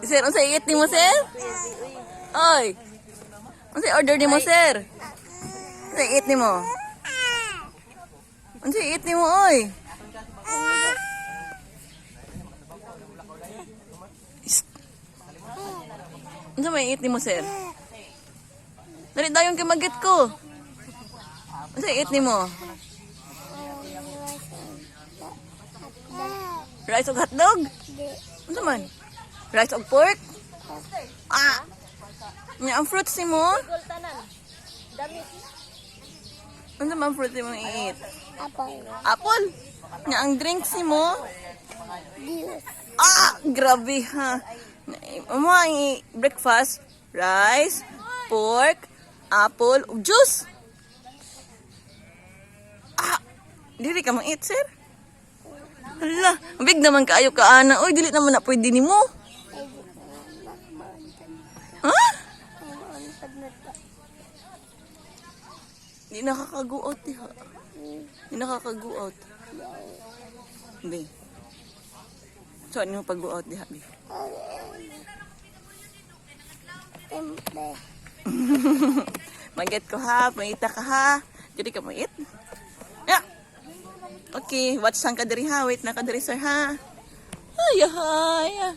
Sir, unsa i-eat nimo, sir? Oy. Unsa order nimo, sir? Unsa i-eat nimo? Unsa i-eat nimo, oy? Unsa may i-eat nimo, sir? Dali dayon kay magit ko. Unsa i-eat nimo? Rice ug hotdog? Unsa man? Rice ug pork? Ah. Nya ang fruits nimo? Unsa man fruits nimo i-eat? Apple. Apple? Nya ang drinks nimo? Juice. Ah, grabe ha. Amo ang breakfast, rice, pork, apple, ug juice. Ah, dili ka mang eat, sir? Hala, big naman kaayo ka ana. Oy, dili naman na pwede nimo. Ha? Di nakakaguot diha. Di nakakaguot. Be. So, ano mo pag-go out diha, be? Temple. Mag-get ko ha, maita ka ha. Jadi ka mait. Yeah. Okay, watch sang kadiri ha. Wait na kadiri sir ha. Ay, ay.